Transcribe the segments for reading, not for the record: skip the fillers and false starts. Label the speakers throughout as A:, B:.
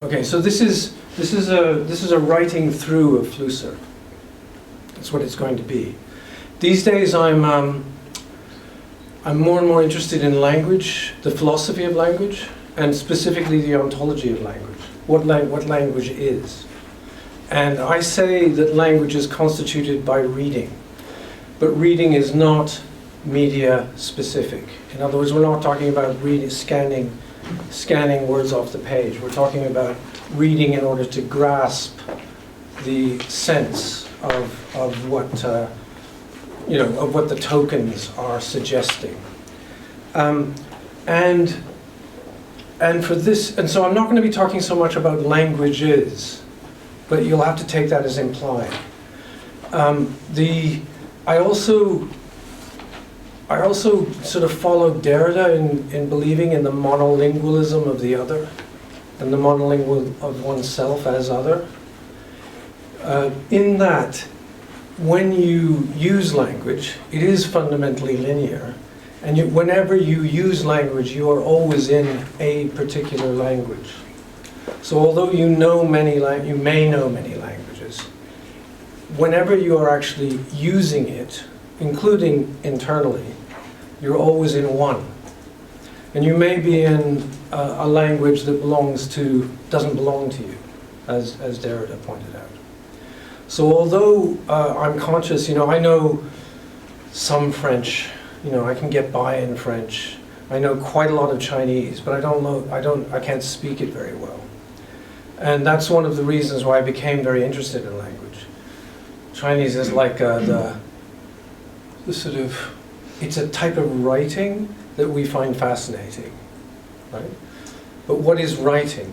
A: Okay, so this is a writing through of Flusser. That's what it's going to be. These days, I'm more and more interested in language, the philosophy of language, and specifically the ontology of language. What language is, and I say that language is constituted by reading, but reading is not media specific. In other words, we're not talking about reading, scanning words off the page. We're talking about reading in order to grasp the sense of what of what the tokens are suggesting. And for this, and so I'm not going to be talking so much about languages, but you'll have to take that as implied. I also sort of followed Derrida in believing in the monolingualism of the other, and the monolingual of oneself as other. In that, when you use language, it is fundamentally linear, and whenever you use language, you are always in a particular language. So although you may know many languages, whenever you are actually using it, including internally, you're always in one. And you may be in a language that doesn't belong to you, as Derrida pointed out. So although I'm conscious, I know some French, I can get by in French. I know quite a lot of Chinese, but I can't speak it very well. And that's one of the reasons why I became very interested in language. Chinese is like the sort of, it's a type of writing that we find fascinating, right? But what is writing?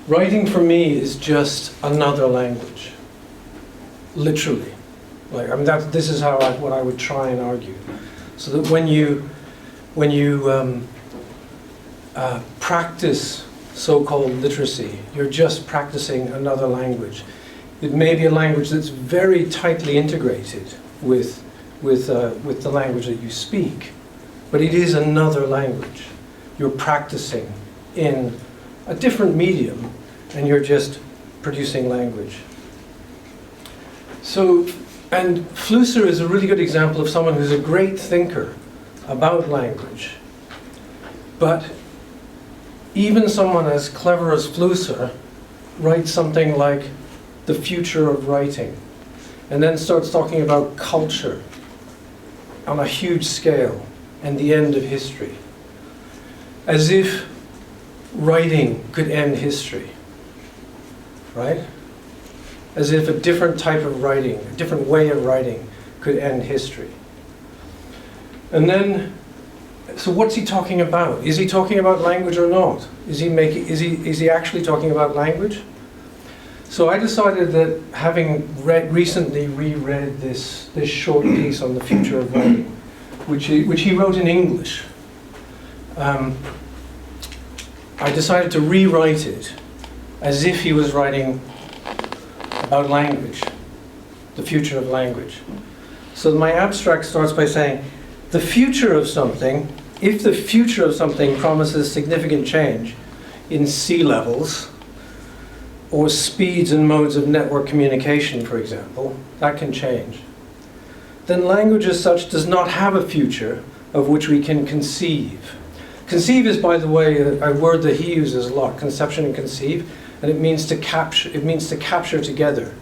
A: Writing for me is just another language, literally. This is what I would try and argue. So that when you practice so-called literacy, you're just practicing another language. It may be a language that's very tightly integrated with the language that you speak, but it is another language. You're practicing in a different medium, and you're just producing language. So, and Flusser is a really good example of someone who's a great thinker about language, but even someone as clever as Flusser writes something like the future of writing, and then starts talking about culture on a huge scale and the end of history, as if writing could end history, right? As if a different type of writing, a different way of writing could end history. And then, so what's he talking about? Is he talking about language or not? Is he actually talking about language? So I decided that, having recently reread this short piece on the future of writing, which he wrote in English, I decided to rewrite it as if he was writing about language, the future of language. So my abstract starts by saying, the future of something, if the future of something promises significant change in sea levels, or speeds and modes of network communication, for example, that can change, then language as such does not have a future of which we can conceive. Conceive is, by the way, a word that he uses a lot, conception and conceive, and it means to capture together.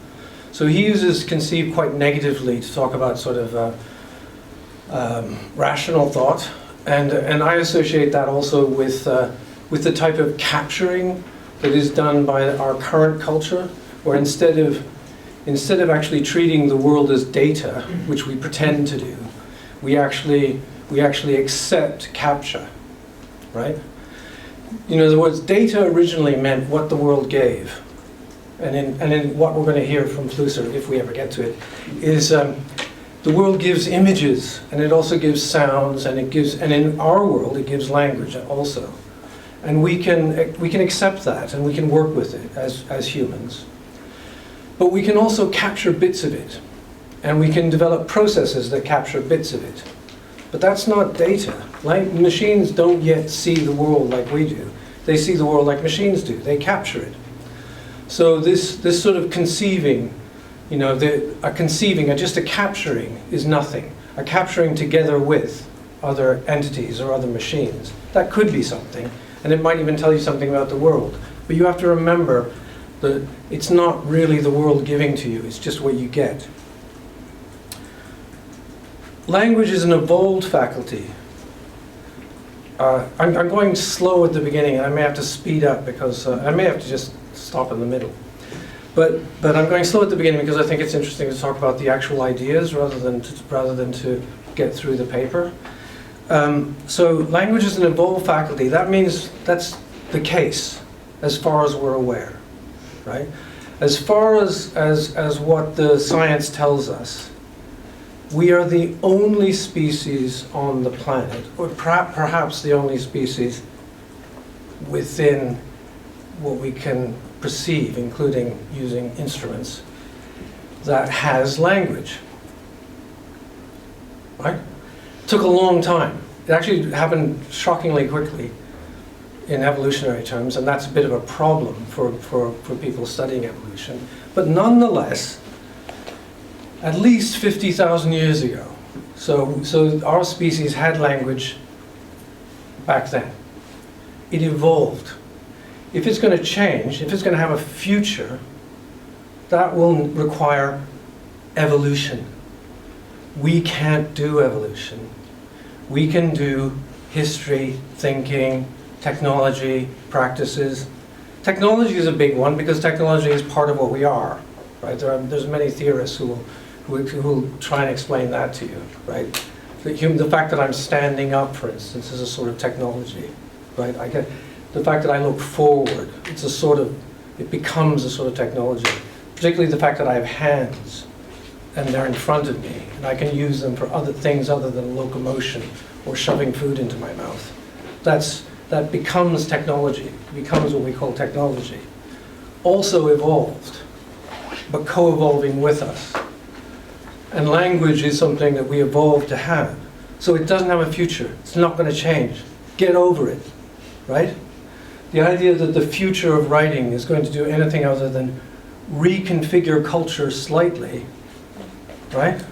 A: So he uses conceive quite negatively to talk about sort of rational thought, and I associate that also with the type of capturing that is done by our current culture, where instead of actually treating the world as data, which we pretend to do, we actually accept capture, right? In other words, data originally meant what the world gave, and in what we're going to hear from Flusser, if we ever get to it, is the world gives images, and it also gives sounds, and in our world it gives language also. And we can accept that, and we can work with it as humans. But we can also capture bits of it, and we can develop processes that capture bits of it. But that's not data. Machines don't yet see the world like we do. They see the world like machines do. They capture it. So this sort of conceiving, just a capturing is nothing. A capturing together with other entities or other machines. That could be something, and it might even tell you something about the world. But you have to remember that it's not really the world giving to you, it's just what you get. Language is an evolved faculty. I'm going slow at the beginning, and I may have to speed up because I may have to just stop in the middle. But I'm going slow at the beginning because I think it's interesting to talk about the actual ideas rather than to get through the paper. So language is an evolved faculty. That means that's the case as far as we're aware, right? As far as what the science tells us, we are the only species on the planet, or perhaps the only species within what we can perceive, including using instruments, that has language. Right? It took a long time. It actually happened shockingly quickly in evolutionary terms, and that's a bit of a problem for people studying evolution. But nonetheless, at least 50,000 years ago, so our species had language back then. It evolved. If it's going to change, if it's going to have a future, that will require evolution. We can't do evolution. We can do history, thinking, technology, practices. Technology is a big one because technology is part of what we are, right? There's many theorists who will try and explain that to you, right? The fact that I'm standing up, for instance, is a sort of technology, right? The fact that I look forward, it becomes a sort of technology. Particularly the fact that I have hands and they're in front of me and I can use them for other things other than locomotion or shoving food into my mouth. That becomes technology, becomes what we call technology. Also evolved, but co-evolving with us. And language is something that we evolved to have. So it doesn't have a future. It's not going to change. Get over it, right? The idea that the future of writing is going to do anything other than reconfigure culture slightly, right?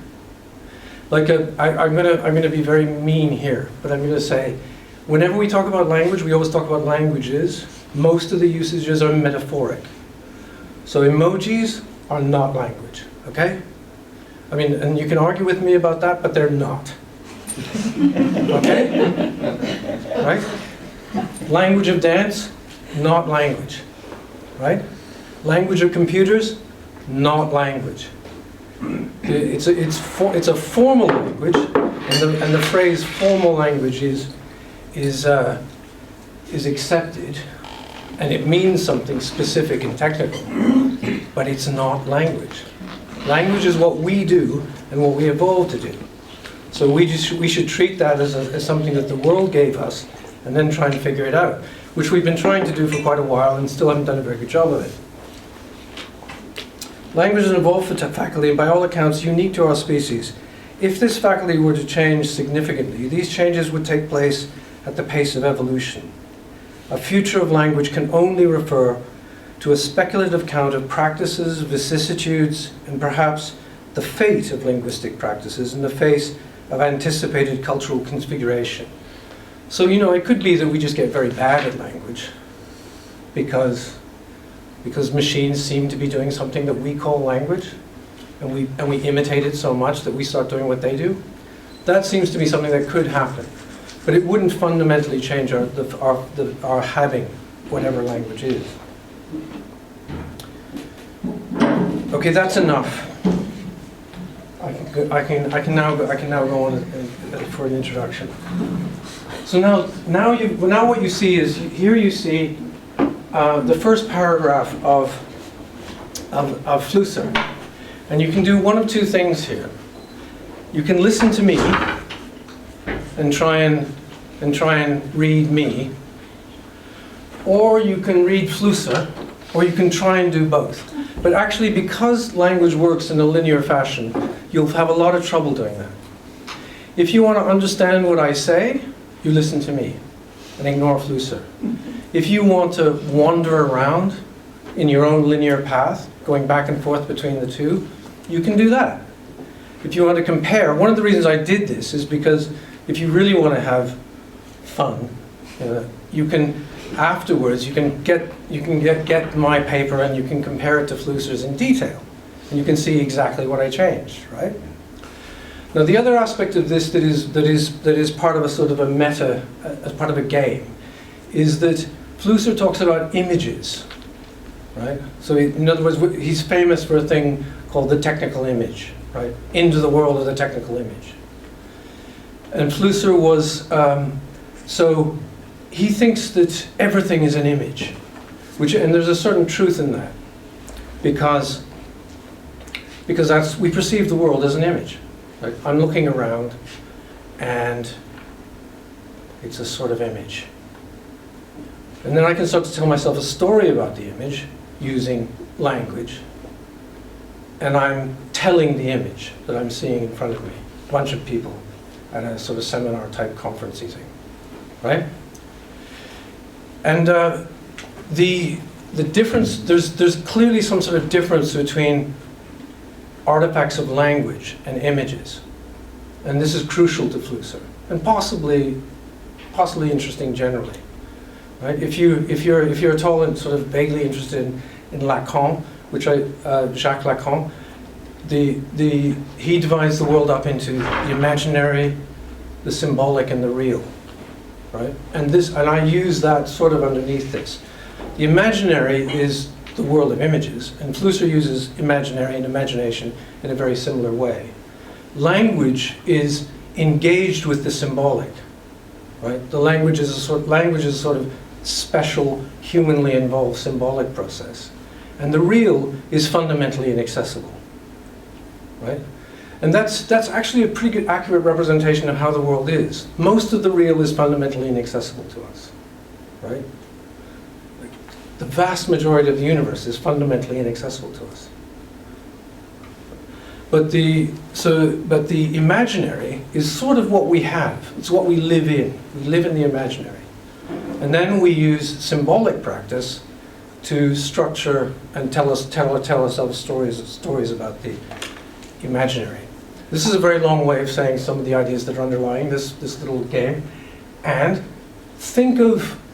A: Like I'm going to be very mean here, but I'm going to say, whenever we talk about language, we always talk about languages. Most of the usages are metaphoric. So emojis are not language, okay? I mean, and you can argue with me about that, but they're not. Okay? Right? Language of dance, not language. Right? Language of computers, not language. It's a formal language, and the phrase formal language is accepted, and it means something specific and technical, but it's not language. Language is what we do and what we evolved to do. So we should treat that as something that the world gave us and then try and figure it out, which we've been trying to do for quite a while and still haven't done a very good job of it. Language is an evolved faculty and by all accounts unique to our species. If this faculty were to change significantly, these changes would take place at the pace of evolution. A future of language can only refer to a speculative count of practices, vicissitudes, and perhaps the fate of linguistic practices in the face of anticipated cultural configuration. So, it could be that we just get very bad at language because machines seem to be doing something that we call language, and we imitate it so much that we start doing what they do. That seems to be something that could happen, but it wouldn't fundamentally change our having whatever language is. Okay, that's enough. I can now go on for an introduction. So now what you see is here you see the first paragraph of Flusser, and you can do one of two things here. You can listen to me and try and read me, or you can read Flusser, or you can try and do both. But actually, because language works in a linear fashion, you'll have a lot of trouble doing that. If you want to understand what I say, you listen to me. and ignore Flusser. If you want to wander around in your own linear path, going back and forth between the two, you can do that. If you want to compare, one of the reasons I did this is because if you really want to have fun, you can afterwards get my paper and you can compare it to Flusser's in detail, and you can see exactly what I changed, right? Now the other aspect of this that is part of a sort of a meta, as part of a game, is that Flusser talks about images, right? So in other words, he's famous for a thing called the technical image, right? Into the world of the technical image. And Flusser was, so he thinks that everything is an image, and there's a certain truth in that, because we perceive the world as an image. Right? I'm looking around, and it's a sort of image. And then I can start to tell myself a story about the image using language, and I'm telling the image that I'm seeing in front of me. A bunch of people at a sort of seminar-type conference-y thing, right? And the difference, there's clearly some sort of difference between artifacts of language and images, and this is crucial to Flusser, and possibly interesting generally, right? If you're at all and sort of vaguely interested in Lacan, Jacques Lacan, he divides the world up into the imaginary, the symbolic, and the real, right? And I use that sort of underneath this. The imaginary is the world of images, and Flusser uses imaginary and imagination in a very similar way. Language is engaged with the symbolic, right? The language is a sort of special, humanly involved symbolic process, and the real is fundamentally inaccessible, right? And that's actually a pretty good, accurate representation of how the world is. Most of the real is fundamentally inaccessible to us, right? The vast majority of the universe is fundamentally inaccessible to us. But the imaginary is sort of what we have. It's what we live in. We live in the imaginary. And then we use symbolic practice to structure and tell ourselves stories about the imaginary. This is a very long way of saying some of the ideas that are underlying this little game.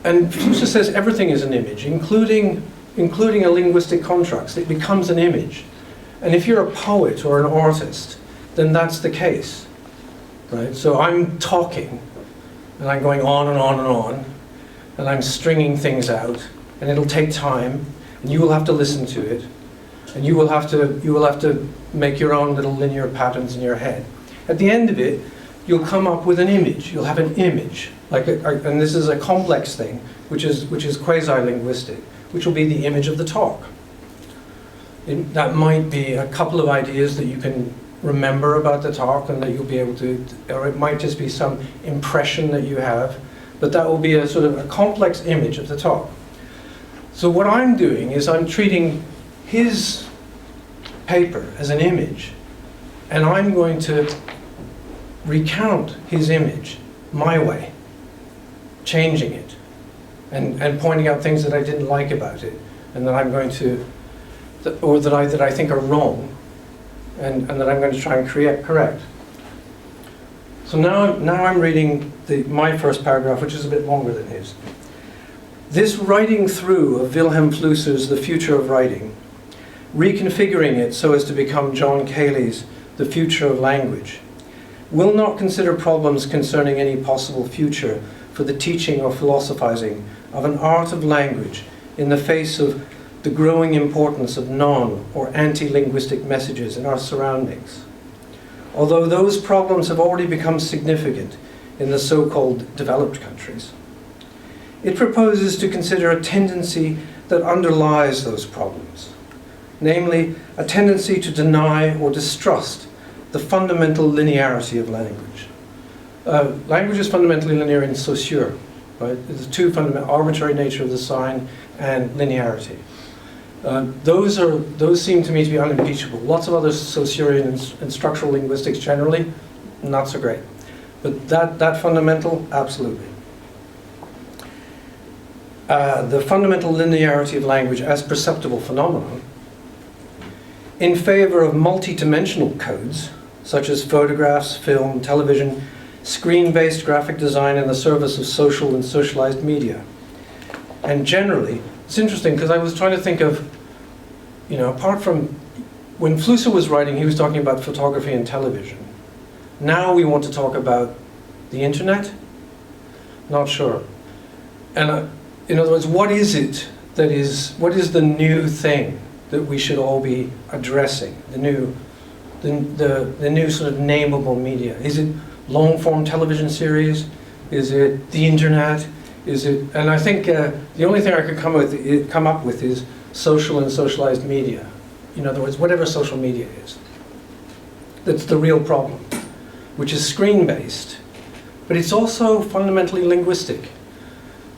A: And Flusser says everything is an image, including a linguistic construct. It becomes an image. And if you're a poet or an artist, then that's the case, right? So I'm talking, and I'm going on and on and on, and I'm stringing things out, and it'll take time, and you will have to listen to it, and you will have to make your own little linear patterns in your head. At the end of it, you'll come up with an image. You'll have an image, and this is a complex thing, which is quasi-linguistic, which will be the image of the talk. That might be a couple of ideas that you can remember about the talk, and that you'll be able to, or it might just be some impression that you have, but that will be a sort of a complex image of the talk. So what I'm doing is I'm treating his paper as an image, and I'm going to recount his image my way, changing it, and pointing out things that I didn't like about it, and that I'm going to, or that I think are wrong, and that I'm going to try and correct. So now I'm reading my first paragraph, which is a bit longer than his. This writing through of Wilhelm Flusser's The Future of Writing, reconfiguring it so as to become John Cayley's The Future of Language, will not consider problems concerning any possible future for the teaching or philosophizing of an art of language in the face of the growing importance of non- or anti-linguistic messages in our surroundings. Although those problems have already become significant in the so-called developed countries, it proposes to consider a tendency that underlies those problems, namely a tendency to deny or distrust the fundamental linearity of language. Language is fundamentally linear in Saussure, right? The two fundamental, arbitrary nature of the sign and linearity. Those seem to me to be unimpeachable. Lots of other Saussurean and structural linguistics generally, not so great. But that fundamental, absolutely. the fundamental linearity of language as perceptible phenomenon in favor of multi-dimensional codes, such as photographs, film, television, screen-based graphic design in the service of social and socialized media. And generally, it's interesting because I was trying to think of, apart from when Flusser was writing, he was talking about photography and television. Now we want to talk about the internet? Not sure. And in other words, what is the new thing that we should all be addressing? The new sort of nameable media. Is it long-form television series? Is it the internet? Is it? And I think the only thing I could come up with is social and socialized media. In other words, whatever social media is. That's the real problem, which is screen-based, but it's also fundamentally linguistic.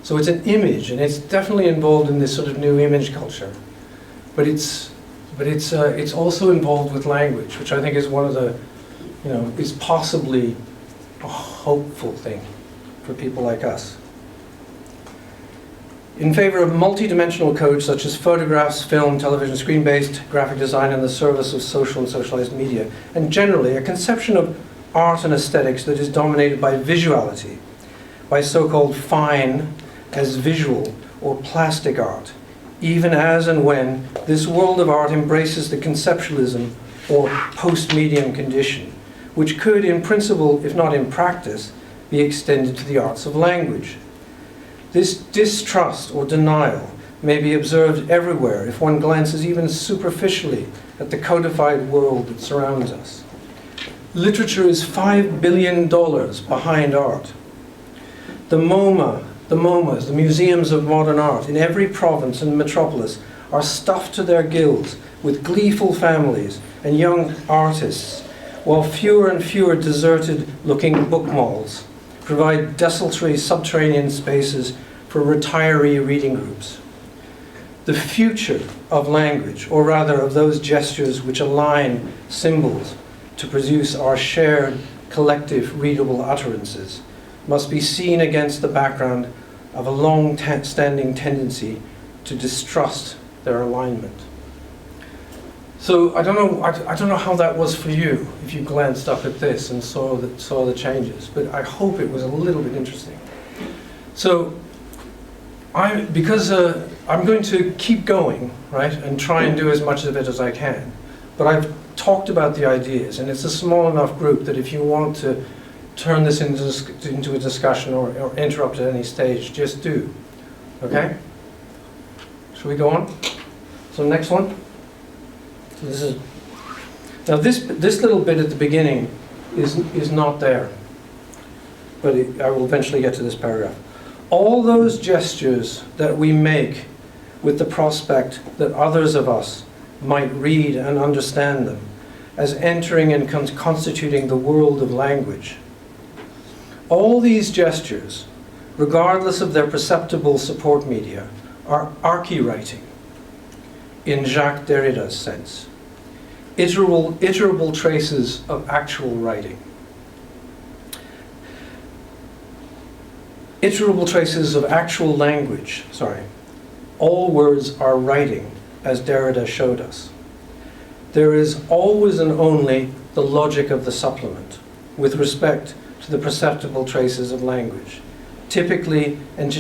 A: So it's an image, and it's definitely involved in this sort of new image culture. But it's also involved with language, which I think is one of the, is possibly a hopeful thing for people like us. In favor of multi-dimensional codes such as photographs, film, television, screen-based graphic design in the service of social and socialized media, and generally a conception of art and aesthetics that is dominated by visuality, by so-called fine as visual or plastic art, even as and when this world of art embraces the conceptualism or post-medium condition, which could, in principle, if not in practice, be extended to the arts of language. This distrust or denial may be observed everywhere if one glances even superficially at the codified world that surrounds us. Literature is $5 billion behind art. The MoMAs, the museums of modern art in every province and metropolis are stuffed to their gills with gleeful families and young artists, while fewer and fewer deserted-looking book malls provide desultory subterranean spaces for retiree reading groups. The future of language, or rather of those gestures which align symbols to produce our shared collective readable utterances, must be seen against the background of a long-standing tendency to distrust their alignment. So I don't know how that was for you if you glanced up at this and saw the changes, but I hope it was a little bit interesting. So because I'm going to keep going, right, and try and do as much of it as I can, but I've talked about the ideas, and it's a small enough group that if you want to turn this into a discussion or interrupt at any stage, just do. Okay? Shall we go on? So next one. So this little bit at the beginning is not there, but I will eventually get to this paragraph. All those gestures that we make with the prospect that others of us might read and understand them as entering and constituting the world of language. All these gestures, regardless of their perceptible support media, are archewriting in Jacques Derrida's sense. Iterable traces of actual writing. Iterable traces of actual language, All words are writing, as Derrida showed us. There is always and only the logic of the supplement, with respect to the perceptible traces of language, typically and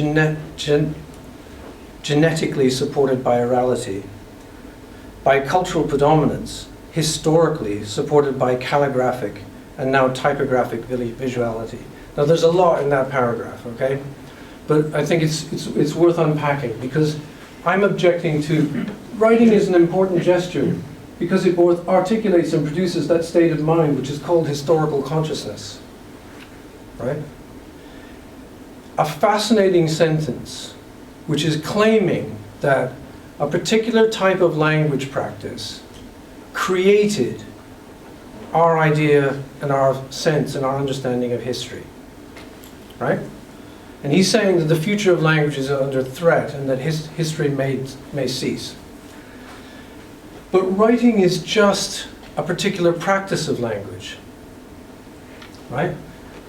A: genetically supported by orality, by cultural predominance, historically supported by calligraphic and now typographic visuality. Now there's a lot in that paragraph, okay? But I think it's worth unpacking, because I'm objecting to writing is an important gesture because it both articulates and produces that state of mind which is called historical consciousness, right? A fascinating sentence which is claiming that a particular type of language practice created our idea and our sense and our understanding of history, right? And he's saying that the future of language is under threat and that history may cease. But writing is just a particular practice of language, right?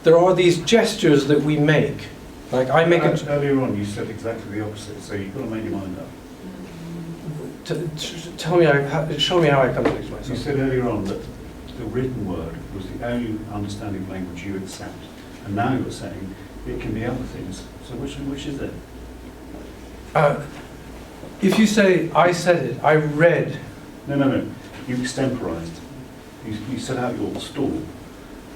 A: There are these gestures that we make, Like I make it.
B: Earlier on, you said exactly the opposite. So you've got to make your mind up.
A: Tell me, show me how I contradict myself.
B: You said earlier on that the written word was the only understanding language you accept, and now you're saying it can be other things. So which is it?
A: If you say I said it, I read.
B: No. You extemporised. You set out your stall,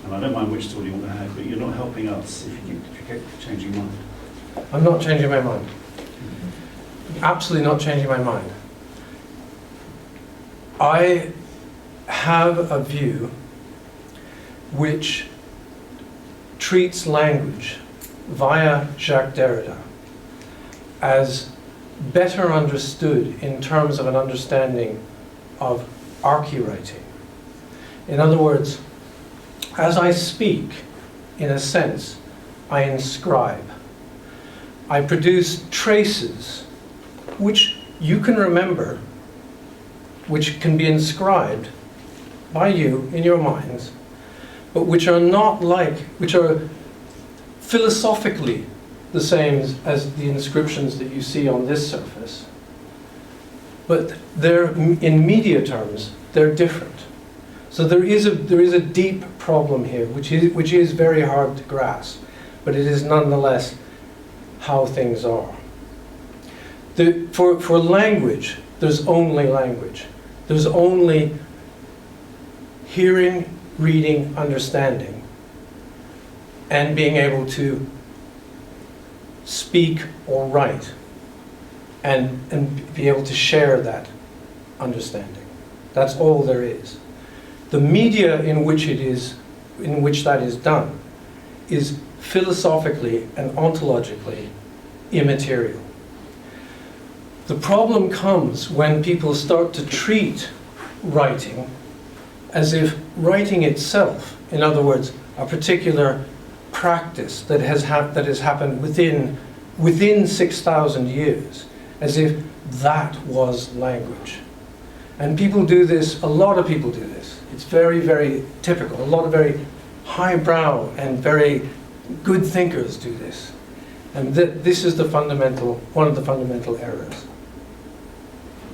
B: and I don't mind which stall you want to have, but you're not helping us if you keep changing mind.
A: I'm not changing my mind. Absolutely not changing my mind. I have a view which treats language via Jacques Derrida as better understood in terms of an understanding of archewriting. In other words, as I speak, in a sense, I inscribe. I produce traces which you can remember, which can be inscribed by you in your minds, but which are not like, which are philosophically the same as the inscriptions that you see on this surface, but they're, in media terms, they're different. So there is a deep problem here, which is very hard to grasp, but it is nonetheless how things are. For language, there's only language. There's only hearing, reading, understanding, and being able to speak or write, and be able to share that understanding. That's all there is. The media in which that is done is philosophically and ontologically immaterial. The problem comes when people start to treat writing as if writing itself, in other words, a particular practice that has happened within 6,000 years, as if that was language. And people do this, a lot of people do this. It's very, very typical. A lot of very highbrow and very good thinkers do this. And this is one of the fundamental errors.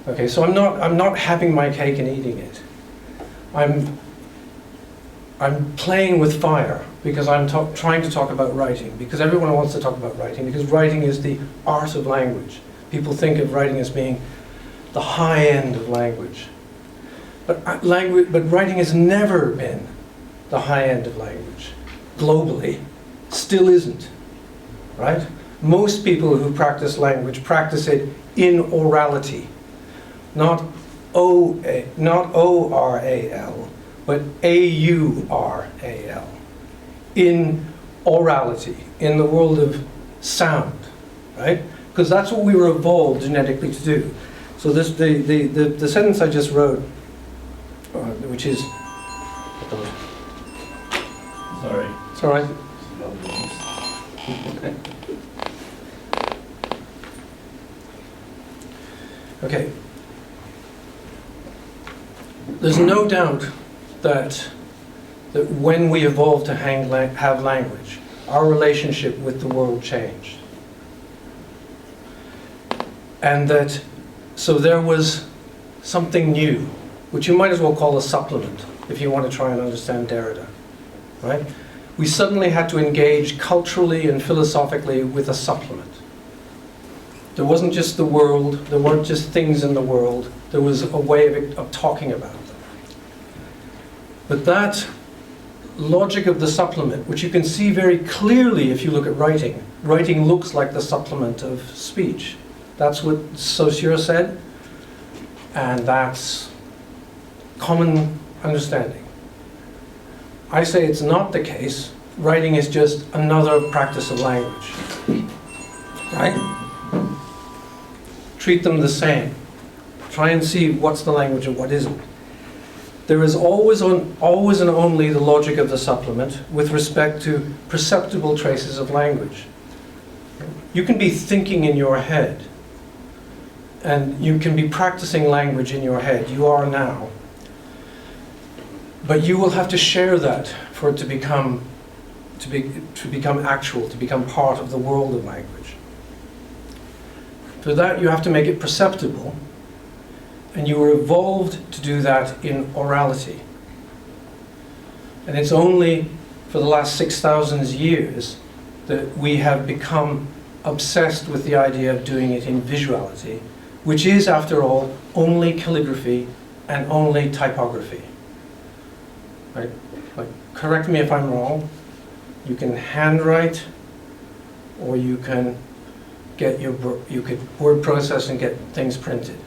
A: Okay, so I'm not having my cake and eating it. I'm playing with fire because I'm trying to talk about writing, because everyone wants to talk about writing, because writing is the art of language. People think of writing as being the high end of language. But writing has never been the high end of language. Globally, still isn't, right? Most people who practice language practice it in orality, not O-R-A-L, but A-U-R-A-L, in orality, in the world of sound, right? Because that's what we were evolved genetically to do. So the sentence I just wrote, which is,
B: sorry,
A: it's all right. Okay. There's no doubt that when we evolved to have language, our relationship with the world changed. And so there was something new, which you might as well call a supplement, if you want to try and understand Derrida, right? We suddenly had to engage culturally and philosophically with a supplement. There wasn't just the world, there weren't just things in the world, there was a way of talking about them. But that logic of the supplement, which you can see very clearly if you look at writing, writing looks like the supplement of speech. That's what Saussure said, and that's common understanding. I say it's not the case. Writing is just another practice of language, right? Treat them the same. Try and see what's the language and what isn't. There is always and only the logic of the supplement with respect to perceptible traces of language. You can be thinking in your head, and you can be practicing language in your head. You are now. But you will have to share that for it to become to become actual, to become part of the world of language. For that, you have to make it perceptible, and you were evolved to do that in orality. And it's only for the last 6,000 years that we have become obsessed with the idea of doing it in visuality, which is, after all, only calligraphy and only typography. Right? Like, correct me if I'm wrong. You can handwrite, or you can get you could word process and get things printed.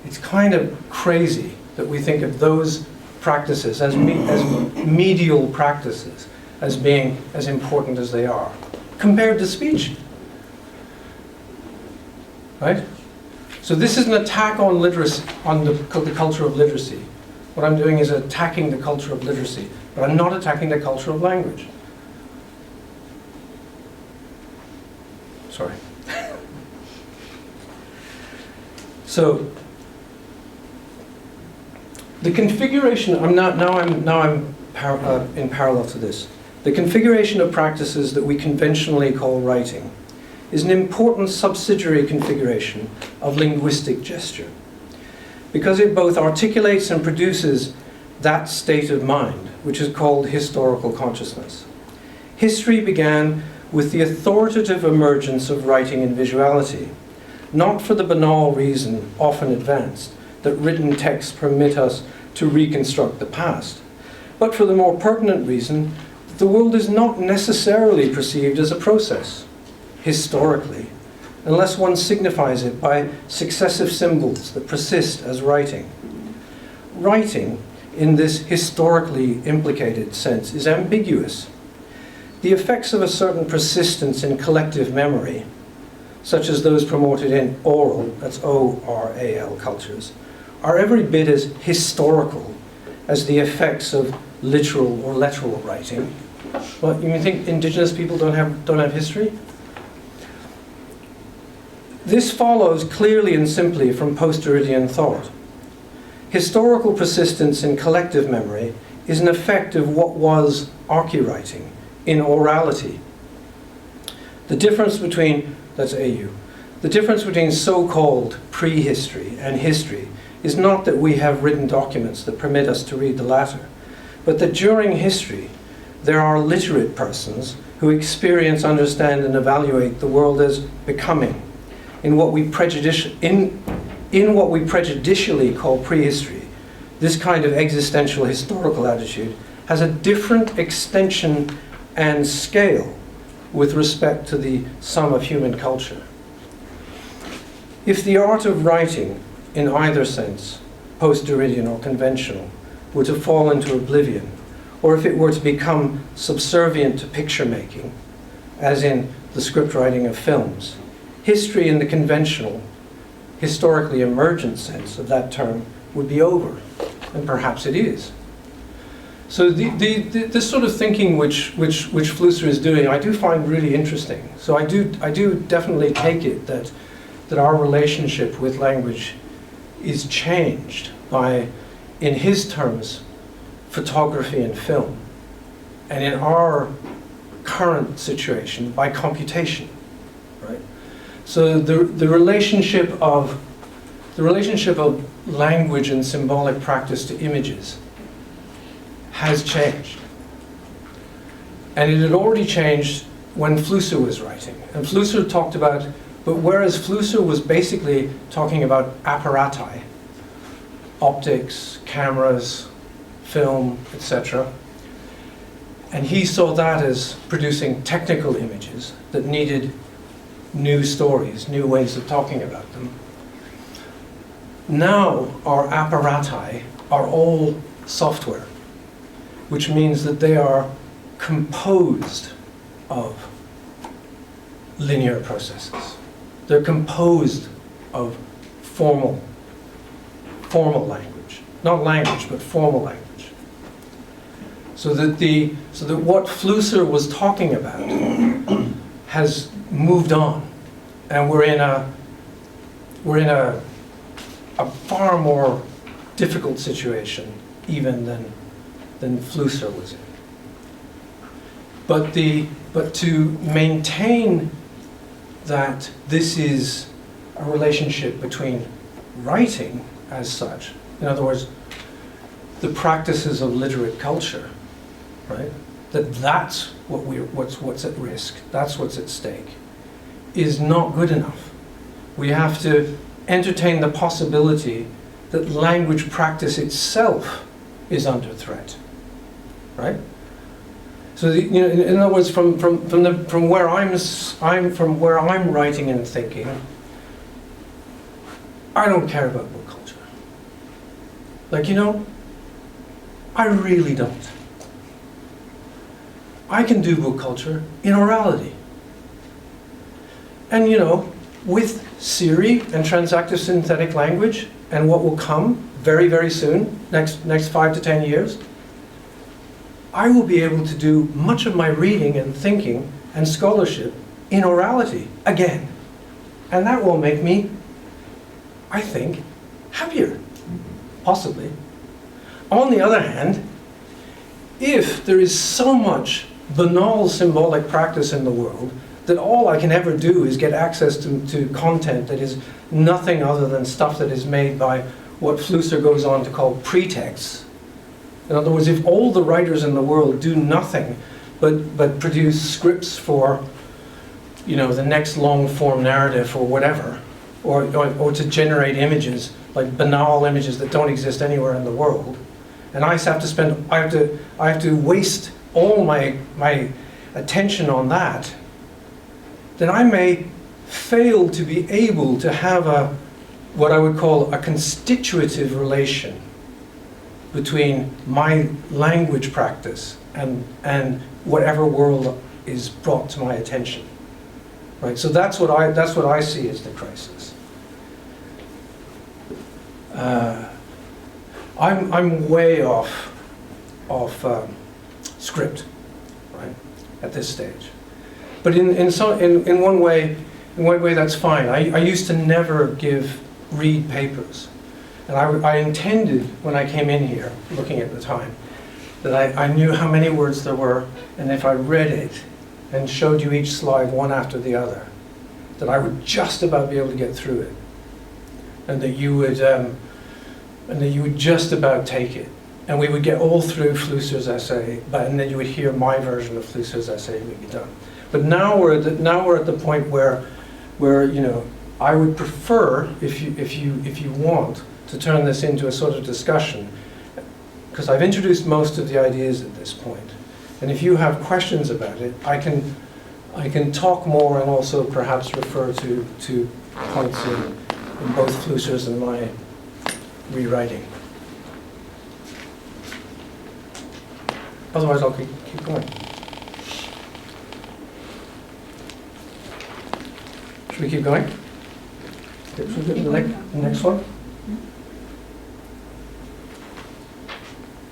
A: It's kind of crazy that we think of those practices as medial practices as being as important as they are compared to speech. Right? So this is an attack on literacy, on the culture of literacy. What I'm doing is attacking the culture of literacy, but I'm not attacking the culture of language. Sorry. So the configuration, in parallel to this. The configuration of practices that we conventionally call writing is an important subsidiary configuration of linguistic gesture, because it both articulates and produces that state of mind, which is called historical consciousness. History began with the authoritative emergence of writing and visuality, not for the banal reason, often advanced, that written texts permit us to reconstruct the past, but for the more pertinent reason that the world is not necessarily perceived as a process, historically, unless one signifies it by successive symbols that persist as writing. Writing, in this historically implicated sense, is ambiguous. The effects of a certain persistence in collective memory, such as those promoted in oral, that's O-R-A-L cultures, are every bit as historical as the effects of literal or letteral writing. Well, you think indigenous people don't have history? This follows clearly and simply from post-Derridian thought. Historical persistence in collective memory is an effect of what was archewriting in orality. The difference between, that's AU, the difference between so-called prehistory and history is not that we have written documents that permit us to read the latter, but that during history there are literate persons who experience, understand, and evaluate the world as becoming in what we prejudicially call prehistory. This kind of existential historical attitude has a different extension and scale with respect to the sum of human culture. If the art of writing, in either sense, post-Derridian or conventional, were to fall into oblivion, or if it were to become subservient to picture making, as in the script writing of films, history in the conventional, historically emergent sense of that term would be over, and perhaps it is. So this sort of thinking which Flusser is doing, I do find really interesting. So I do definitely take it that our relationship with language is changed by, in his terms, photography and film, and in our current situation, by computation, right? So the relationship of language and symbolic practice to images has changed. And it had already changed when Flusser was writing. And Flusser talked about, but whereas Flusser was basically talking about apparati, optics, cameras, film, etc., and he saw that as producing technical images that needed new stories, new ways of talking about them. Now our apparati are all software, which means that they are composed of linear processes. They're composed of formal language. Not language, but formal language. So that what Flusser was talking about has moved on, and we're in a far more difficult situation even than Flusser was in. But to maintain that this is a relationship between writing as such, in other words, the practices of literate culture, right? That's what's at risk, that's what's at stake, is not good enough. We have to entertain the possibility that language practice itself is under threat, right? So in other words, from where I'm writing and thinking, I don't care about book culture. Like, I really don't. I can do book culture in orality. And with Siri and transactive synthetic language and what will come very, very soon, next 5 to 10 years, I will be able to do much of my reading and thinking and scholarship in orality again. And that will make me, I think, happier, possibly. On the other hand, if there is so much banal symbolic practice in the world that all I can ever do is get access to content that is nothing other than stuff that is made by what Flusser goes on to call pretexts. In other words, if all the writers in the world do nothing but produce scripts for, the next long-form narrative or whatever, or to generate images, like banal images that don't exist anywhere in the world, and I have to waste all my attention on that, then I may fail to be able to have what I would call a constitutive relation between my language practice and whatever world is brought to my attention. Right? So that's what I see as the crisis. I'm way off script, right, at this stage. But in one way that's fine. I used to never read papers. And I intended, when I came in here, looking at the time, that I knew how many words there were, and if I read it and showed you each slide one after the other, that I would just about be able to get through it. And that you would just about take it. And we would get all through Flusser's essay, and then you would hear my version of Flusser's essay and we'd be done. But now we're at the point where I would prefer, if you want, to turn this into a sort of discussion, because I've introduced most of the ideas at this point. And if you have questions about it, I can talk more and also perhaps refer to points in both Flusser's and my rewriting. Otherwise, I'll keep going. Should we keep going? Should we get to the next one?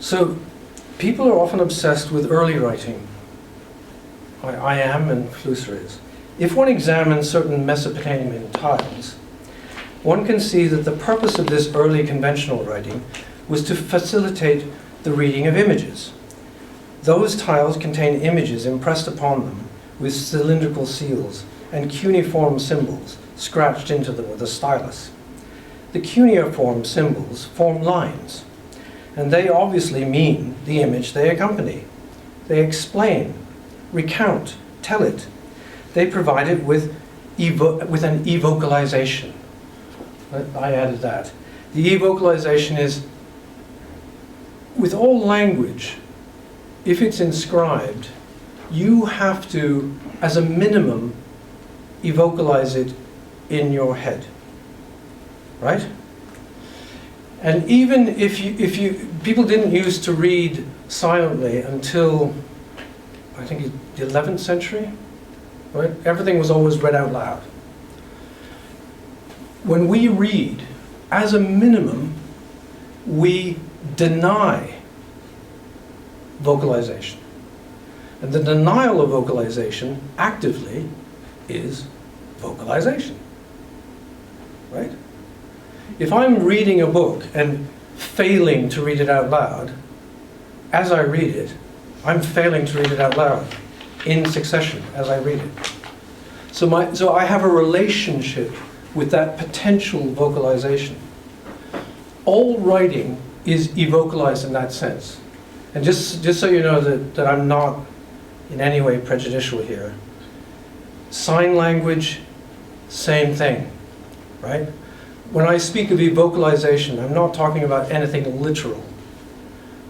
A: So, people are often obsessed with early writing. I am, and Flusser is. If one examines certain Mesopotamian tiles, one can see that the purpose of this early conventional writing was to facilitate the reading of images. Those tiles contain images impressed upon them with cylindrical seals and cuneiform symbols scratched into them with a stylus. The cuneiform symbols form lines, and they obviously mean the image they accompany. They explain, recount, tell it. They provide it with an evocalization. I added that. The evocalization is, with all language, if it's inscribed, you have to, as a minimum, evocalize it in your head, right? And even if people didn't used to read silently until, I think, the 11th century, right? Everything was always read out loud. When we read, as a minimum, we deny vocalization. And the denial of vocalization, actively, is vocalization, right? If I'm reading a book and failing to read it out loud, as I read it, I'm failing to read it out loud. in succession as I read it. So I have a relationship with that potential vocalization. All writing is evocalized in that sense. And just so you know that I'm not in any way prejudicial here, sign language, same thing, right? When I speak of evocalization, I'm not talking about anything literal.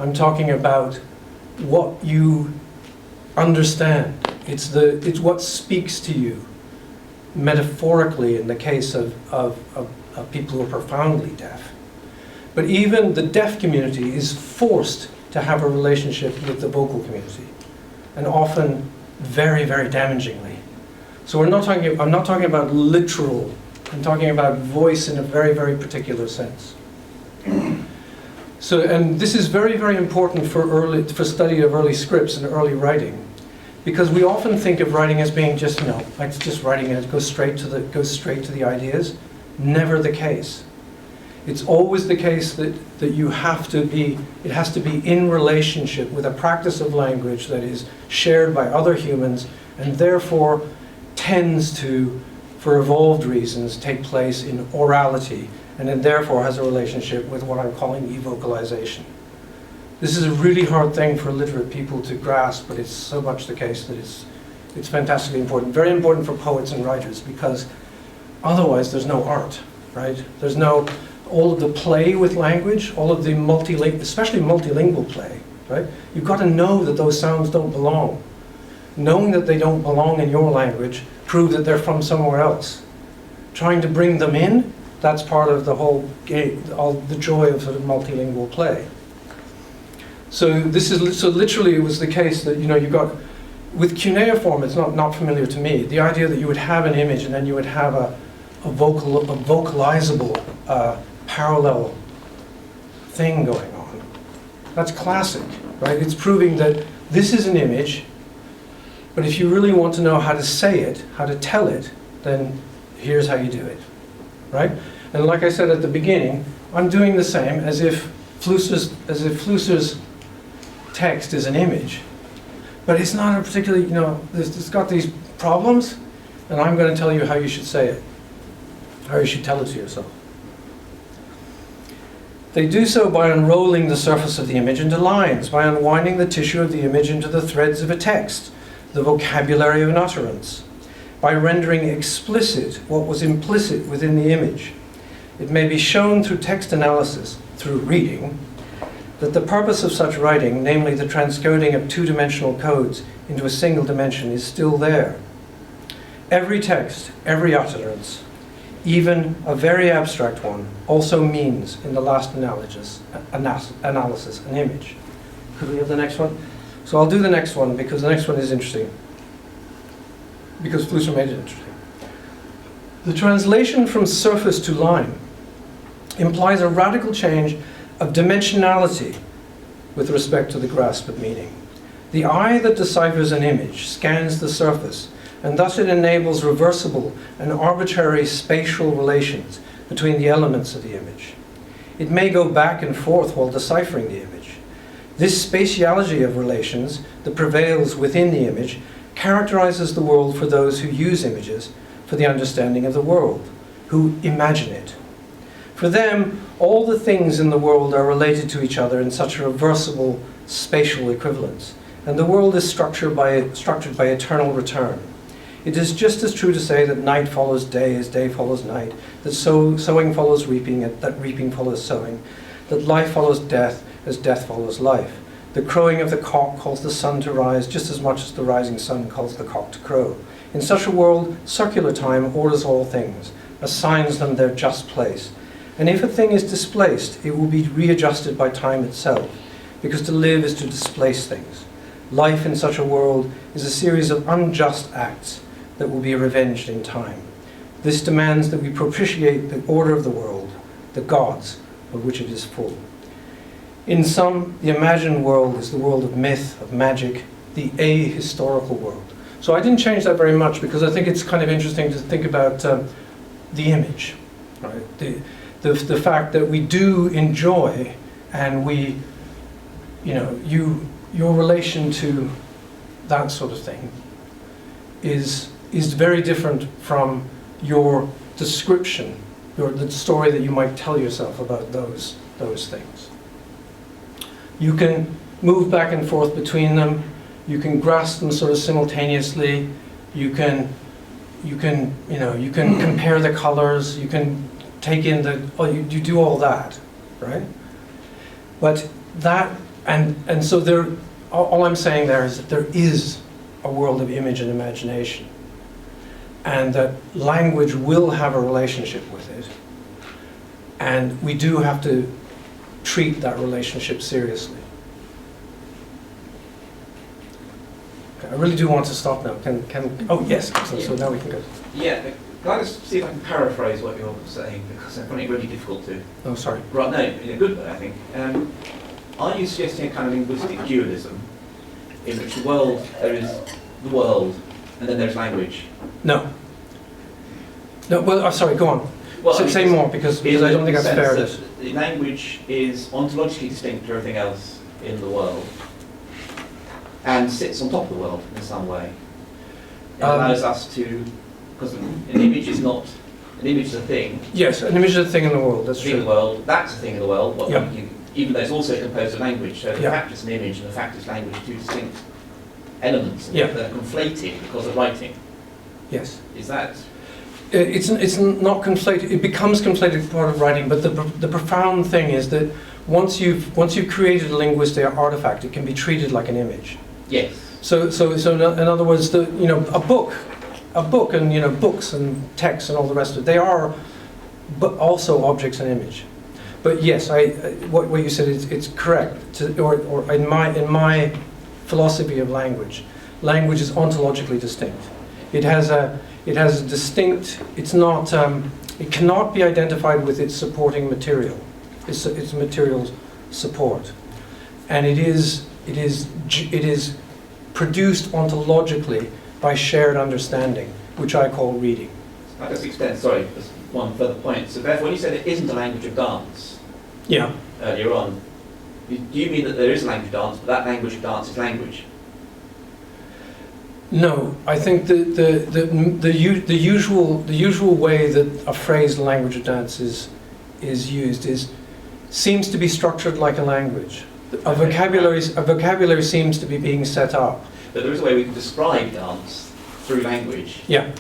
A: I'm talking about what you understand. It's what speaks to you, metaphorically in the case of people who are profoundly deaf. But even the deaf community is forced to have a relationship with the vocal community, and often very, very damagingly. So I'm not talking about literal, I'm talking about voice in a very, very particular sense. So, and this is very, very important for study of early scripts and early writing, because we often think of writing as being just, like just writing it goes straight to the ideas. Never the case. It's always the case that you have to be, it has to be in relationship with a practice of language that is shared by other humans, and therefore tends to, for evolved reasons, take place in orality, and then therefore has a relationship with what I'm calling evocalization. This is a really hard thing for literate people to grasp, but it's so much the case that it's fantastically important. Very important for poets and writers, because otherwise there's no art, right? There's no, all of the play with language, all of the especially multilingual play, right? You've got to know that those sounds don't belong. Knowing that they don't belong in your language proves that they're from somewhere else. Trying to bring them in, that's part of the whole game, the joy of sort of multilingual play. So literally it was the case that, you got, with cuneiform, it's not familiar to me, the idea that you would have an image and then you would have a vocalizable parallel thing going on. That's classic, right? It's proving that this is an image, but if you really want to know how to say it, how to tell it, then here's how you do it, right? And like I said at the beginning, I'm doing the same as if Flusser's text is an image. But it's not a particularly, it's got these problems, and I'm going to tell you how you should say it, how you should tell it to yourself. They do so by unrolling the surface of the image into lines, by unwinding the tissue of the image into the threads of a text, the vocabulary of an utterance, by rendering explicit what was implicit within the image. It may be shown through text analysis, through reading, that the purpose of such writing, namely the transcoding of two-dimensional codes into a single dimension, is still there. Every text, every utterance, even a very abstract one, also means, in the last analysis, an image. Could we have the next one? So I'll do the next one, because the next one is interesting. Because Flusser made it interesting. The translation from surface to line implies a radical change of dimensionality with respect to the grasp of meaning. The eye that deciphers an image scans the surface, and thus it enables reversible and arbitrary spatial relations between the elements of the image. It may go back and forth while deciphering the image. This spatiality of relations that prevails within the image characterizes the world for those who use images for the understanding of the world, who imagine it. For them, all the things in the world are related to each other in such a reversible spatial equivalence, and the world is structured by eternal return. It is just as true to say that night follows day as day follows night, that sowing follows reaping, that reaping follows sowing, that life follows death as death follows life. The crowing of the cock calls the sun to rise just as much as the rising sun calls the cock to crow. In such a world, circular time orders all things, assigns them their just place. And if a thing is displaced, it will be readjusted by time itself, because to live is to displace things. Life in such a world is a series of unjust acts that will be revenged in time. This demands that we propitiate the order of the world, the gods of which it is full. In sum, the imagined world is the world of myth, of magic, the ahistorical world. So I didn't change that very much because I think it's kind of interesting to think about the image, right? The fact that we do enjoy, and we, your relation to that sort of thing, is very different from your description, the story that you might tell yourself about those things. You can move back and forth between them. You can grasp them sort of simultaneously. You can compare the colors. You can take in you do all that, right? But that, and so there, all I'm saying there is that there is a world of image and imagination, and that language will have a relationship with it, and we do have to treat that relationship seriously. Okay, I really do want to stop now. Oh yes, excellent. So now we can go.
C: Yeah, can I just see if I can paraphrase what you're saying, because I find it really difficult to.
A: Oh, sorry.
C: Right, no, in a good way, I think. Are you suggesting a kind of linguistic dualism in which the world, there is the world, and then there's language?
A: No. No, well, sorry, go on.
C: Well,
A: Say more, because I don't think that's fair.
C: The language is ontologically distinct to everything else in the world, and sits on top of the world in some way. It allows us to, because an image is not, an image is a thing.
A: Yes, an image is a thing in the world, that's
C: Thing
A: true.
C: in the world, that's a thing in the world, what
A: Yeah.
C: even though it's also composed of language. So the
A: Yeah.
C: fact it's an image and the fact it's language are two distinct elements
A: Yeah.
C: that are conflated because of writing.
A: Yes.
C: Is that?
A: It's not conflated. It becomes conflated part of writing, but the profound thing is that once you've created a linguistic artifact, it can be treated like an image.
C: Yes.
A: So in other words, a book, and books and text and all the rest of it, they are, but also objects and image. But yes, what you said it's correct. Or in my philosophy of language is ontologically distinct. It has a distinct. It's not. It cannot be identified with its supporting material. Its material support, and it is produced ontologically by shared understanding, which I call reading.
C: I just extend. Sorry, just one further point. So therefore, when you said it isn't a language of dance,
A: Yeah.
C: earlier on, do you mean that there is a language of dance, but that language of dance is language?
A: No, I think the usual way that a phrase "language of dance" is used seems to be structured like a language. A vocabulary seems to be being set up.
C: But there is a way we can describe dance through language,
A: Yeah,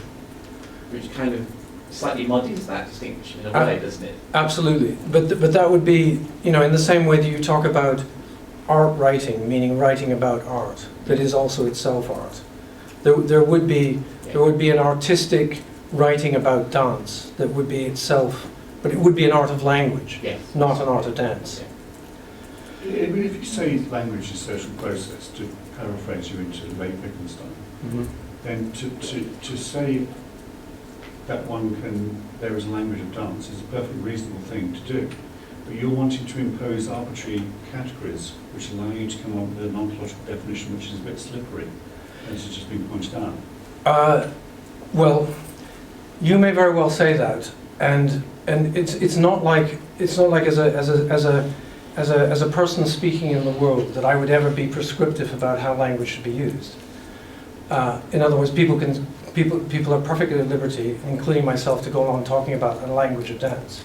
C: which kind of slightly muddies that distinction in a way, doesn't it?
A: absolutely. But that would be, in the same way that you talk about art writing, meaning writing about art, that is also itself art. There would be an artistic writing about dance that would be itself, but it would be an art of language,
C: Yes.
A: not an art of dance.
B: If you say language is social process, to paraphrase you into Wittgenstein,
A: Mhm.
B: then to say that there is a language of dance is a perfectly reasonable thing to do. But you're wanting to impose arbitrary categories which allow you to come up with an ontological definition which is a bit slippery, as has just been pointed out.
A: Well, you may very well say that, and it's not like as a person speaking in the world that I would ever be prescriptive about how language should be used. In other words, people are perfectly at liberty, including myself, to go on talking about a language of dance,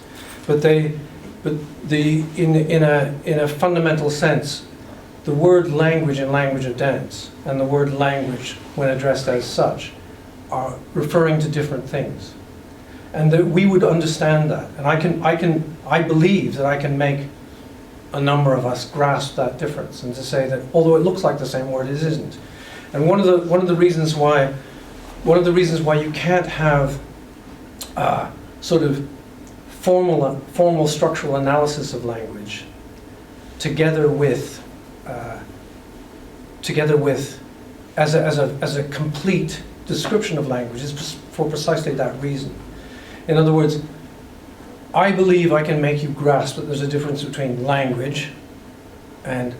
A: in a fundamental sense, the word language and language of dance and the word language, when addressed as such, are referring to different things, and that we would understand that. And I believe that I can make a number of us grasp that difference, and to say that although it looks like the same word, it isn't. And one of the reasons why you can't have sort of formal structural analysis of language together with as a complete description of language is for precisely that reason. In other words, I believe I can make you grasp that there's a difference between language and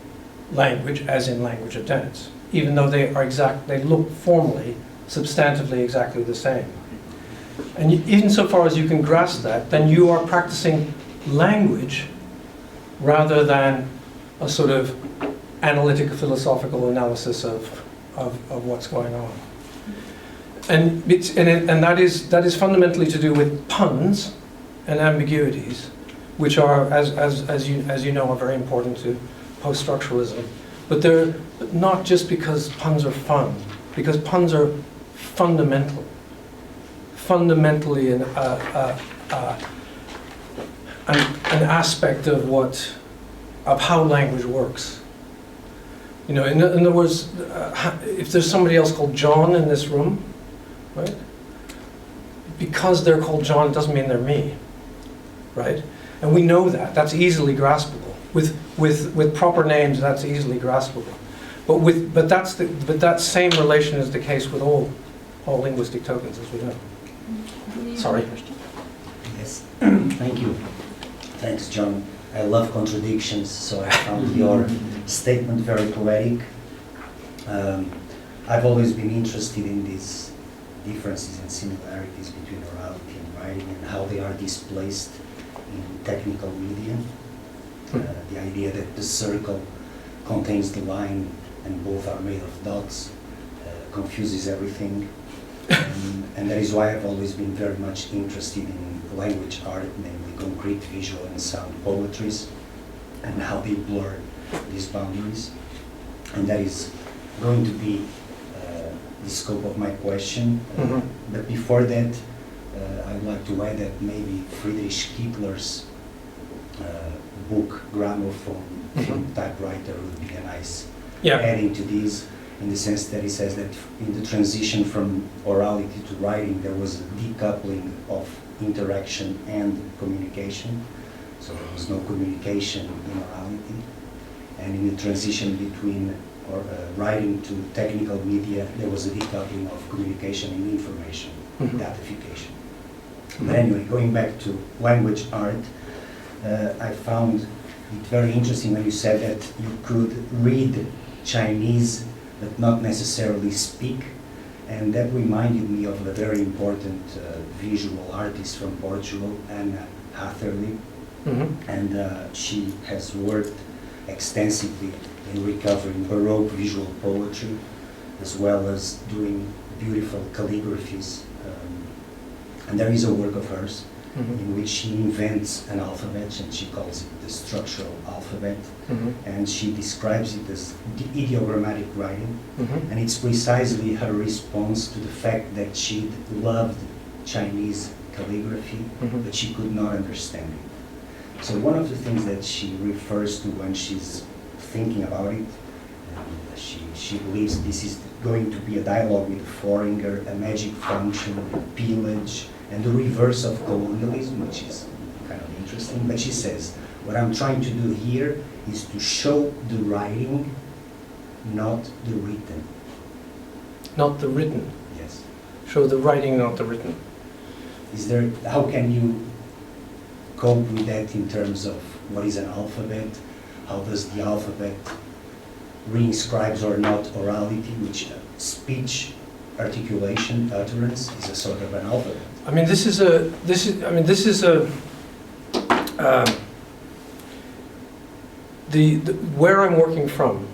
A: language, as in language of dance, even though they look formally, substantively exactly the same. And insofar as you can grasp that, then you are practicing language rather than a sort of analytic philosophical analysis of of what's going on. And that is fundamentally to do with puns and ambiguities, which are, as you know, are very important to post-structuralism. But they're not just because puns are fun, because puns are fundamentally an aspect of how language works. You know, in other words, if there's somebody else called John in this room, right? Because they're called John, it doesn't mean they're me, right? And we know that. That's easily graspable. With proper names, that's easily graspable. But that same relation is the case with all linguistic tokens, as we know. Sorry.
D: Yes. Thank you. Thanks, John. I love contradictions, so I found your statement very poetic. I've always been interested in these differences and similarities between orality and writing and how they are displaced in technical media. The idea that the circle contains the line and both are made of dots confuses everything. And that is why I've always been very much interested in language art, namely concrete, visual and sound poetries, and how they blur these boundaries. And that is going to be the scope of my question. But before that, I'd like to add that maybe Friedrich Hitler's book, Gramophone, typewriter, would be a nice adding to this, in the sense that he says that in the transition from orality to writing, there was a decoupling of interaction and communication. So there was no communication in orality. And in the transition between writing to technical media, there was a decoupling of communication and information, datification. But anyway, going back to language art, I found it very interesting when you said that you could read Chinese but not necessarily speak, and that reminded me of a very important visual artist from Portugal, Anna Hatherley, and she has worked extensively in recovering Baroque visual poetry, as well as doing beautiful calligraphies. And there is a work of hers in which she invents an alphabet, and she calls it the structural alphabet, and she describes it as ideogrammatic writing, and it's precisely her response to the fact that she loved Chinese calligraphy, but she could not understand it. So one of the things that she refers to when she's thinking about it, she believes this is going to be a dialogue with Foreigner, a magic function, pillage, and the reverse of colonialism, which is kind of interesting. But she says, what I'm trying to do here is to show the writing, not the written.
A: Not the written.
D: Yes.
A: Show the writing, not the written.
D: How can you cope with that in terms of what is an alphabet? How does the alphabet reinscribes or not orality, which speech, articulation, utterance is a sort of an alphabet?
A: I mean, where I'm working from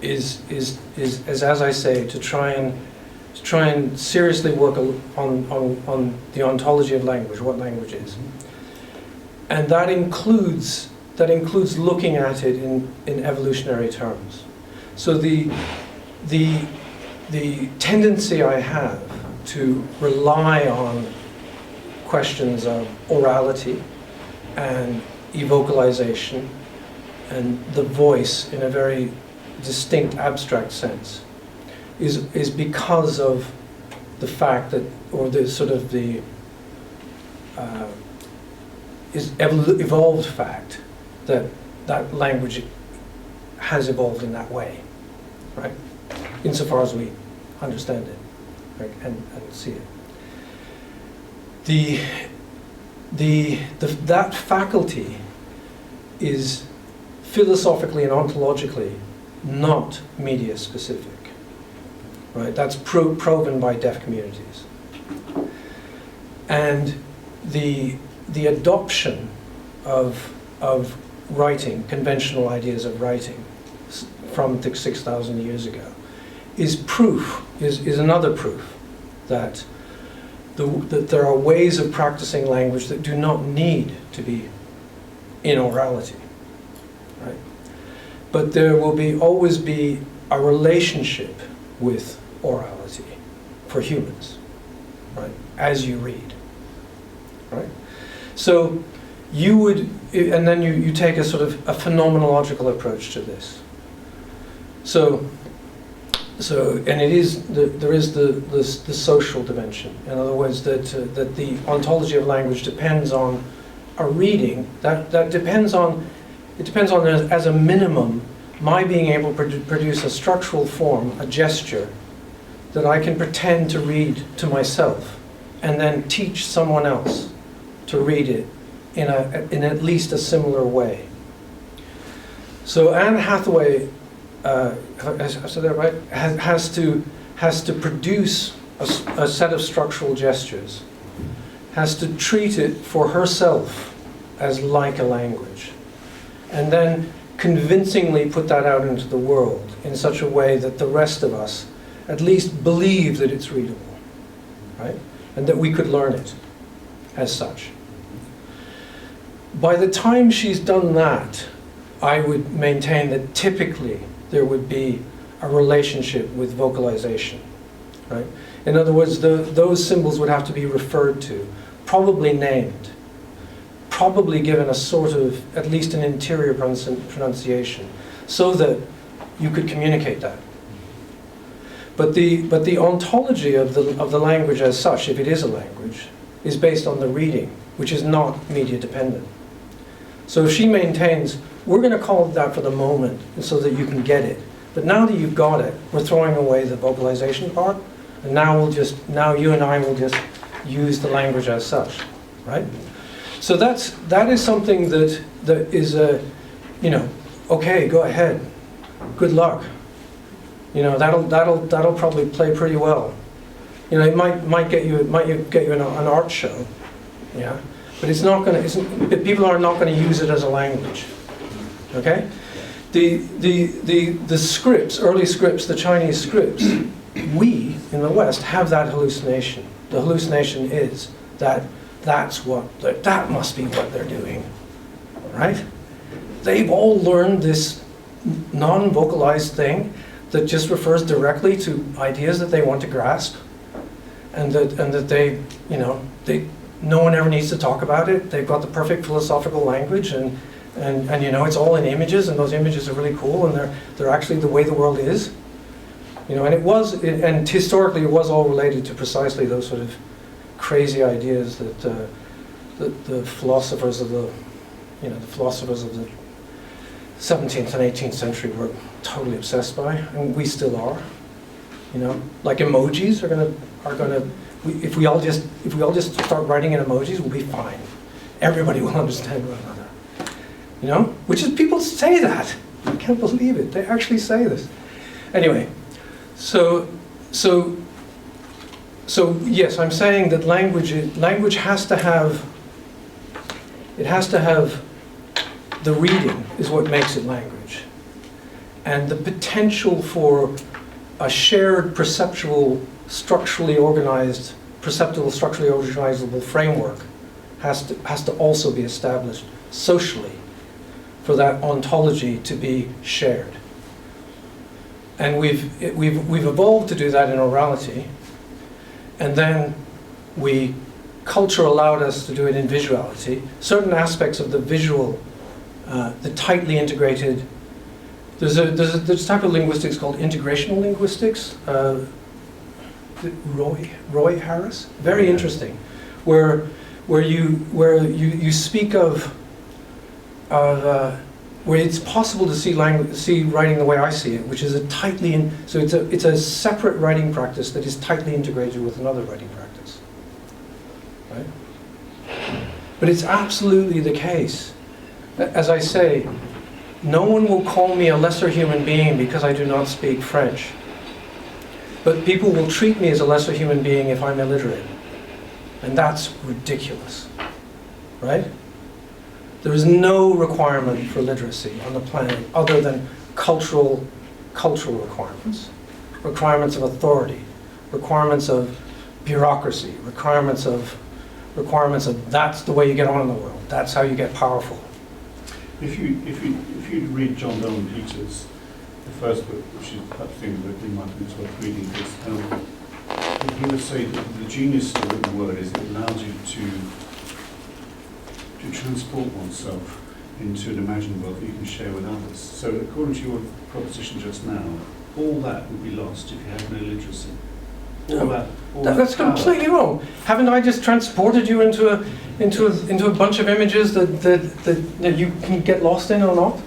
A: is as I say, to try and seriously work on the ontology of language, what language is, and that includes looking at it in evolutionary terms. So the tendency I have to rely on questions of orality and evocalization and the voice in a very distinct abstract sense is because of the fact that, or the sort of the evolved fact that language has evolved in that way, right? Insofar as we understand it, right, and see it. That faculty is philosophically and ontologically not media specific, right? That's proven by deaf communities. And the adoption of writing, conventional ideas of writing from 6,000 years ago, is proof, is another proof that that there are ways of practicing language that do not need to be in orality, right? But there will always be a relationship with orality for humans, right? As you read, right? So you would, and then you take a sort of a phenomenological approach to this. So and it is there is the social dimension. In other words, that the ontology of language depends on a reading that depends on as a minimum my being able to produce a structural form, a gesture that I can pretend to read to myself, and then teach someone else to read it in at least a similar way. So Anne Hathaway, have I said that right? Has to produce a set of structural gestures, has to treat it for herself as like a language, and then convincingly put that out into the world in such a way that the rest of us at least believe that it's readable, right? And that we could learn it as such. By the time she's done that, I would maintain that typically there would be a relationship with vocalization, right? In other words, those symbols would have to be referred to, probably named, probably given a sort of, at least an interior pronunciation, so that you could communicate that. But the ontology of the language as such, if it is a language, is based on the reading, which is not media dependent. So if she maintains, we're going to call it that for the moment, so that you can get it. But now that you've got it, we're throwing away the vocalization part, and now you and I will just use the language as such, right? So that is something that is okay, go ahead, good luck. That'll probably play pretty well. It might get you an art show, yeah. But it's not going to. People are not going to use it as a language. Okay, the scripts, early scripts, the Chinese scripts, we in the West have that hallucination. The hallucination is that that must be what they're doing, right? They've all learned this non-vocalized thing that just refers directly to ideas that they want to grasp, and that they no one ever needs to talk about it. They've got the perfect philosophical language, and it's all in images, and those images are really cool, and they're actually the way the world is. And historically it was all related to precisely those sort of crazy ideas that the philosophers of the 17th and 18th century were totally obsessed by, and we still are. Like emojis are gonna. If we all just start writing in emojis, we'll be fine. Everybody will understand one another. Which is, people say that. I can't believe it. They actually say this. Anyway, so yes, I'm saying that language has to have. It has to have. The reading is what makes it language, and the potential for a shared perceptual, structurally organizable framework has to also be established socially for that ontology to be shared. And we've evolved to do that in orality, and then culture allowed us to do it in visuality. Certain aspects of the visual, the tightly integrated. There's a type of linguistics called integrational linguistics. Roy Harris, very interesting, where you speak of where it's possible to see writing the way I see it, which is it's a separate writing practice that is tightly integrated with another writing practice, right? But it's absolutely the case. As I say, no one will call me a lesser human being because I do not speak French. But people will treat me as a lesser human being if I'm illiterate. And that's ridiculous, right? There is no requirement for literacy on the planet other than cultural requirements. requirements of authority, requirements of bureaucracy, requirements of that's the way you get on in the world. That's how you get powerful.
B: If you read John Donald Peters, the first book, which is that thing that in my opinion is worth reading, because he would say that the genius of the written word is it allows you to transport oneself into an imagined world that you can share with others. So according to your proposition just now, all that would be lost if you had no literacy.
A: That's completely wrong. Haven't I just transported you into a bunch of images that you can get lost in or not?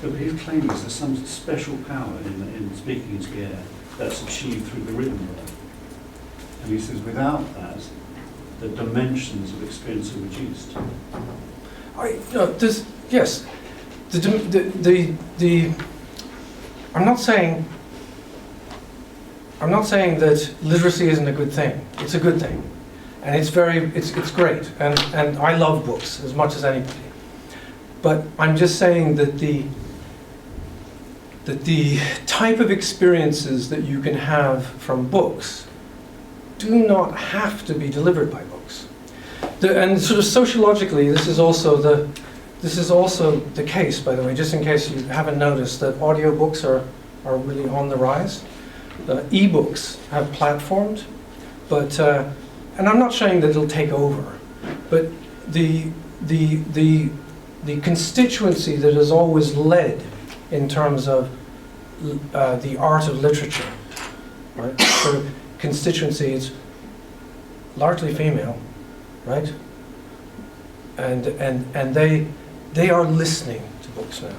B: But his claim is there's some special power in speaking into the air that's achieved through the written word. And he says without that, the dimensions of experience are reduced.
A: Yes. I'm not saying that literacy isn't a good thing. It's a good thing, and it's great. And I love books as much as anybody. But I'm just saying that the type of experiences that you can have from books do not have to be delivered by books. And sort of sociologically, this is also the case, by the way, just in case you haven't noticed, that audiobooks are really on the rise. E-books have platformed, but and I'm not saying that it'll take over, but the constituency that has always led in terms of the art of literature, right? So constituency is largely female, right? And they are listening to books now.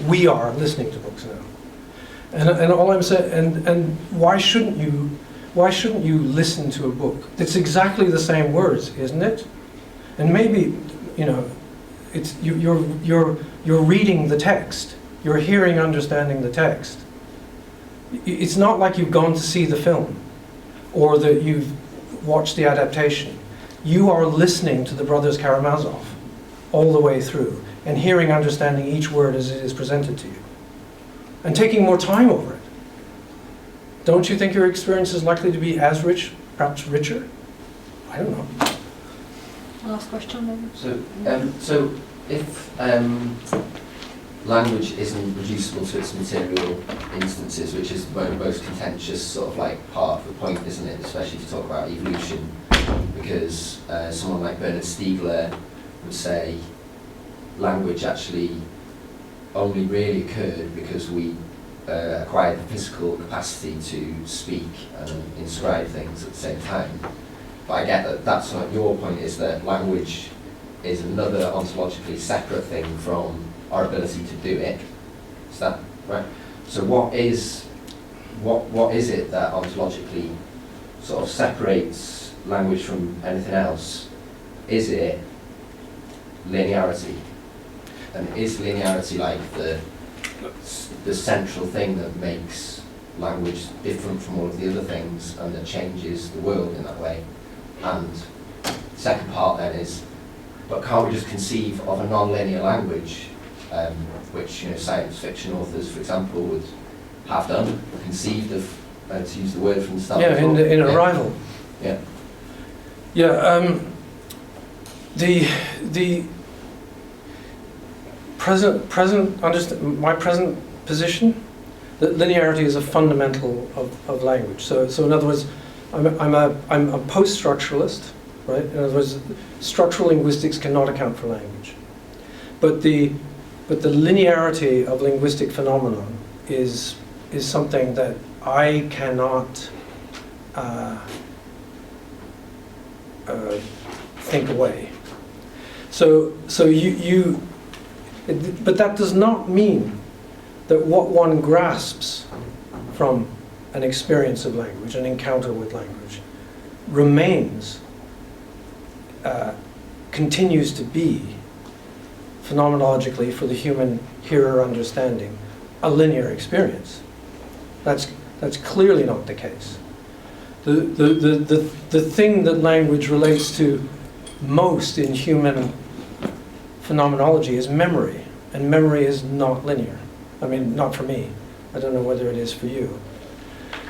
A: We are listening to books now. And all I'm saying, and why shouldn't you listen to a book? It's exactly the same words, isn't it? And maybe, it's you're reading the text, you're hearing, understanding the text. It's not like you've gone to see the film, or that you've watched the adaptation. You are listening to the Brothers Karamazov all the way through, and hearing, understanding each word as it is presented to you, and taking more time over it. Don't you think your experience is likely to be as rich, perhaps richer? I don't know.
E: Last question, maybe.
F: So if language isn't reducible to its material instances, which is the most contentious sort of like part of the point, isn't it? Especially if you talk about evolution, because someone like Bernard Stiegler would say language actually only really occurred because we acquired the physical capacity to speak and inscribe things at the same time. But I get that that's not your point, is that language is another ontologically separate thing from our ability to do it. Is that right? So what is it that ontologically sort of separates language from anything else? Is it linearity? And is linearity like the central thing that makes language different from all of the other things and that changes the world in that way? And the second part then is, but can't we just conceive of a non-linear language, which science fiction authors, for example, would have done, conceived of, to use the word from the start.
A: Yeah, in Arrival.
F: Yeah.
A: Yeah. The my present position, that linearity is a fundamental of language. So in other words, I'm a post-structuralist, right? In other words, structural linguistics cannot account for language, but the linearity of linguistic phenomenon is something that I cannot think away. So but that does not mean that what one grasps from an experience of language, an encounter with language, remains, continues to be, phenomenologically, for the human hearer understanding, a linear experience. That's clearly not the case. The thing that language relates to most in human phenomenology is memory, and memory is not linear. I mean, not for me. I don't know whether it is for you.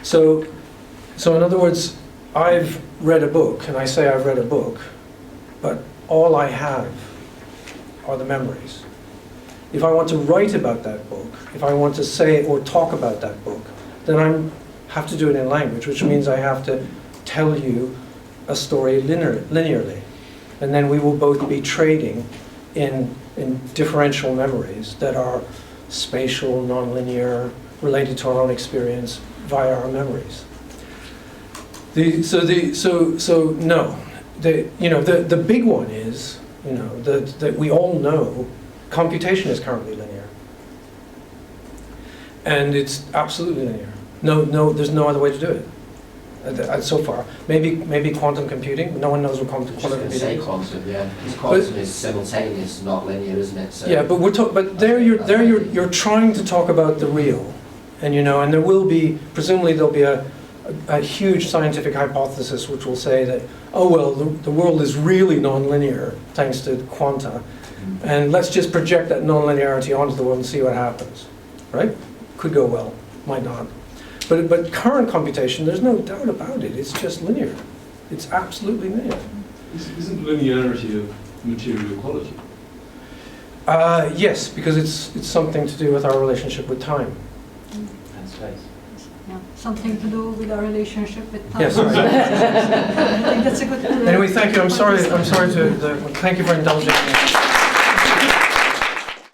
A: So in other words, I've read a book, and I say I've read a book, but all I have are the memories. If I want to write about that book, if I want to say or talk about that book, then I have to do it in language, which means I have to tell you a story linearly. And then we will both be trading in differential memories that are spatial, nonlinear, related to our own experience via our memories. No. The big one is, that we all know, computation is currently linear. And it's absolutely linear. No, there's no other way to do it. So far, maybe quantum computing. No one knows what quantum computing is.
F: Say quantum, yeah. Because quantum is simultaneous, not linear, isn't it? So
A: yeah, but you're trying to talk about the real, and and there will be, presumably there'll be a huge scientific hypothesis which will say that, oh well, the world is really nonlinear thanks to quanta, and let's just project that nonlinearity onto the world and see what happens, right? Could go well, might not. But current computation, there's no doubt about it. It's just linear. It's absolutely linear.
G: Isn't linearity of material quality?
A: Yes, because it's something to do with our relationship with time.
C: And space.
E: Yeah, something to do with our relationship with time.
A: Yes, right.
E: I think that's a good.
A: Anyway, thank you. I'm sorry to. Thank you for indulging me.